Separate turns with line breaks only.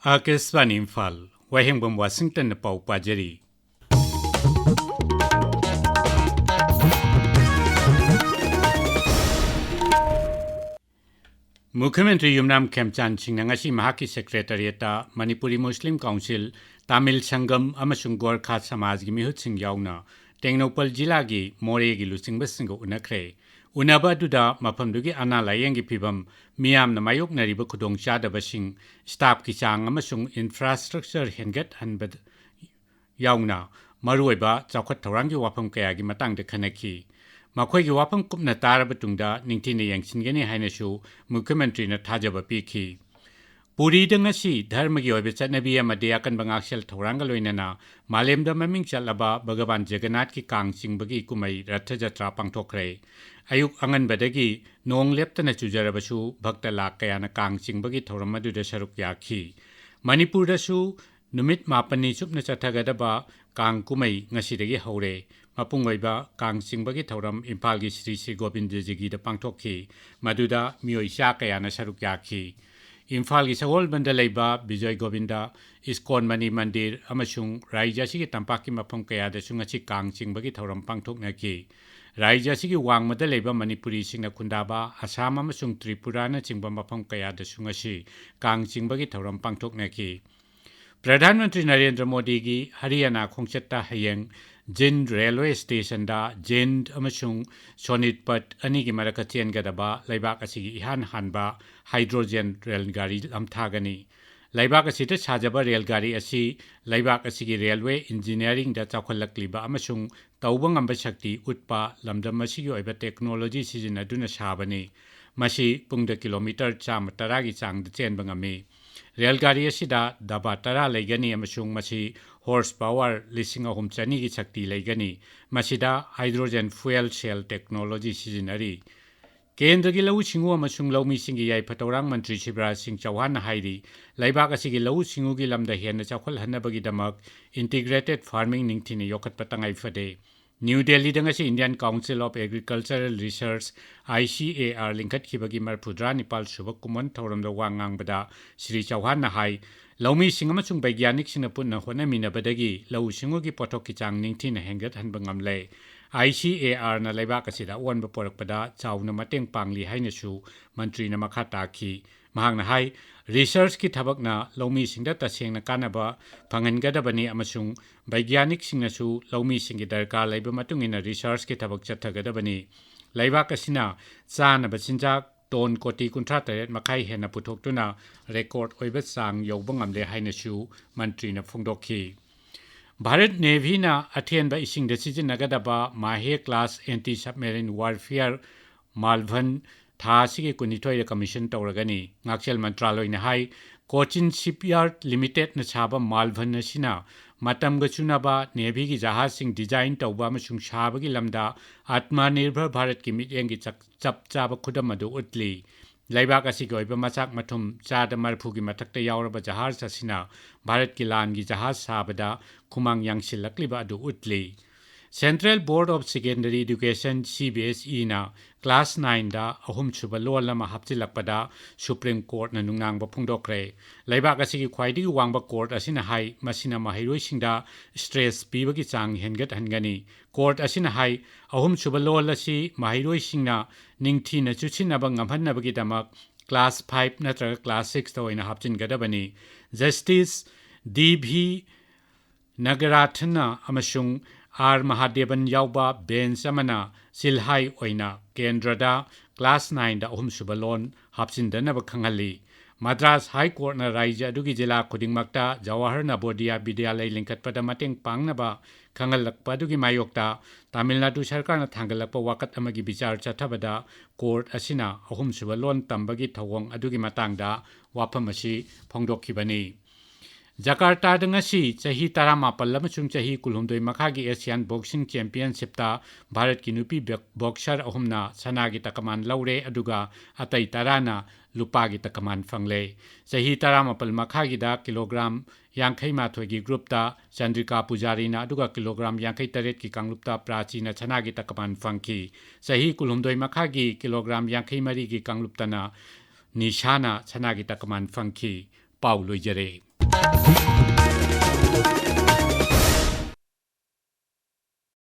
Akashvani Imphal वाहेंगबम Washington पाउ पाजरी मुख्यमंत्री Yumnam खेमचान Singh ngasi mahaki secretariat Manipuri Muslim Council Tamil Sangam amasung Gorkha Samaj gi mihutsing yauna Tengnopal jila gi more gi lusingbasing unakre unaba duda mafamdugi ana layeng gi phibam miyam na mayok nariba khudong chadabasing staff ki chang amasung infrastructure hengat hanbad yauna maruiba chawkhat thorang gi wafam kaya gi matang de khanaki makhoi gi wafam kupna taraba tungda ningthine yangsingeni hainasu मुख्यमंत्री ने थाजब पीखी पुरी दंगसी धर्म की ओइबे चटनबी अमदे अकन बंगाक्सल थौरांग लोइनना मालेमद ममिंग चलबा भगवान जगन्नाथ की Kong चिंगबगी कुमई Rath Jatra पांगथोखरे अयुक अंगनबदगी नोंग लेप्तन चुजरबसु भक्त lakh कयाना Kong चिंगबगी थौरम मदुदे सरुक याखी मणिपुरदसु नुमित मापनी सुपन चथगदबा कांग कुमई ngasiदगी हौरे मपुंग ओइबा कांग चिंगबगी थौरम इम्फाल की श्री श्री गोविंद जी द पांगथोखी मदुदा मियोइ सा कयाना सरुक याखी इम्फाल की सगोल बंद लेबा विजय गोविंदा इस्कॉन मनी मंदिर अमसुंग रायजासी की तंपाकी मफम कयादसु ngasi कांग चिंगबगी थौरम पांगथोकनाकी रायजासी की वांगमद लेबा मणिपुरी सिंगना खुंदाबा असम अमसुंग त्रिपुरा न चिंगबा मफम कयादसु ngasi कांग चिंगबगी थौरम पांगथोकनाकी प्रधानमंत्री नरेंद्र मोदी की हरियाणा खोंगचत्ता हयेंग जिन रेलवे स्टेशन दा जिंद अमसुंग सोनितपत अनि की मरक चेनगदबा लैबाक असिगी इहान हानबा हाइड्रोजन रेलगाड़ी लमथागनी लैबाक असिते साजबा रेलगाड़ी असि लैबाक असिगी रेलवे इंजीनियरिंग दा चौखलक्लिबा अमसुंग तौबा ngamba शक्ति उत्पा लमदम असिगी ओइबा टेक्नोलॉजी सिजिनदुना साबनी मसी पुंगदा किलोमीटर 110 की चांग चेनबा ngami रेलगाड़ी असिदा दबा 10 लेगनी अमसुंग मसी हॉर्स पावर 3,300 की शक्ति लेगनी मसीदा हाइड्रोजन फ्यूल सेल टेक्नोलॉजी सिजिनरी केंद्र की लौ सिंगु अमसुंग लौमी सिंगी याइफतौरांग मंत्री शिवराज सिंह चौहान हाइरी लैबाक असिगी लौ सिंगु की लमदा हेन चौखल हन्नबगीदमक इंटीग्रेटेड फार्मिंग निंगथिने योखतपा तंगाई फदे न्यू दिल्ली दंगसी Indian Council of Agricultural Research ICAR लिंकत खिबगी मरफुद्रा निपाल सुबक कुमन थौरम वांगांगबदा श्री चौहान हाई लौमी सिंग अमसुंग वैज्ञानिक सिंग पुनः होनमिनबदगी लौ सिंगु की पोथोक की चांग निंगथिने हेंगत हनब ngamle ICAR na leibak asida onba porakpada chauna mateng pangli hainasu मंत्री न मखा ताखी महांगना हाई रिसर्च की थबकना लौमी सिंगदा तसेंगना कानबा फंगनगदबनी अमसुंग वैज्ञानिक सिंगनसु लौमी सिंगी दरकार लैब मतुंगिना रिसर्च की थबक चथगदबनी लैबाक असिना चानब चिंजाक टोन कोटी 53 मखाई हेना पुथोक्तुना रेकॉर्ड ओइबा चांग यौबा ngamle hainasu मंत्री न फोंदोखी भारत नेवी ना अथेनबा इसिंगदा सिजिनगदबा माहे क्लास एंटी सबमेरिन वारफेयर मालभन थासिगे कुनिथोय कमीशन तौरगनी ngakchel मंत्रालय ने हाई कोचिन शिपयार्ड लिमिटेड न छाबा मालभन नसिना मतमग चुनाबा नेवी की जहाज सिंग डिजाइन तौबा मसुंग छाबगी लमदा आत्मनिर्भर भारत की मिटेंगी चप चाबा खुदम अदु उतली लैबाक असिगे ओइबा मचाक मथुम चादा मरफुगी मथक्ता यावरबा जहाज असिना भारत की लान की जहाज साबदा खुमांग यांगसिलक्लिबा अदु उतली Central Board of Secondary Education CBSE ना क्लास 9 दा अहुम सुबा लोल लमा हप्चिलक्पदा सुप्रीम कोर्ट न नुंगनांगबा फुंगदोक्रे लैबाक असिगी ख्वाइदिगी वांगबा कोर्ट असिना हाई मसिना महिरोइसिंगदा स्ट्रेस पीबगी चांग हेनगत हनगनी कोर्ट असिना हाई अहुम सुबा लोल असि महिरोइसिंगना निंगथिना चुचिनबा ngamhannabagi damak क्लास 5 नत्रगा क्लास 6 दा ओइना हप्चिनगदबनी जस्टिस DV नगराथना अमसुंग आर महादेवन यावबा बेंच अमना सिलहाई ओइना केंद्रदा क्लास 9 दा अहुम सुबा लोन हापसिनदनब खंगली मद्रास हाई कोर्ट ना राज्य अदुगी जिला खुदिंगमक्ता जवाहर नवोदया विद्यालय लिंकतपदा मतेंग पांगनबा खंगलक्पा अदुगी मायोक्ता तमिलनाडु सरकार ना थांगलक्पा वाकत अमगी विचार चथबदा कोर्ट असिना अहुम सुबा लोन तंबगी थवोंग अदुगी मतंगदा वाफम असि फोंगदोखिबनी जकार्ता दंगसी चाही 18 अमसुंग चाही 19 मखागी एशियन बॉक्सिंग चैंपियनशिप भारत की नुपी बॉक्सर अहुमना सनागी तकमान लौरे अदुगा अतई 13 लुपागी तकमान फंगले चाही 18 मखागी किलोग्राम 50 की ग्रुपता चंद्रिका पुजारीना अदुगा किलोग्राम 53 की कांगलुपता प्राचीना सनागी तकमान फंकी चाही 19 मखागी किलोग्राम 53 की कांगलुपतना निशाना सनागी तकमान फंकी पाउ लोइजरे। ꯫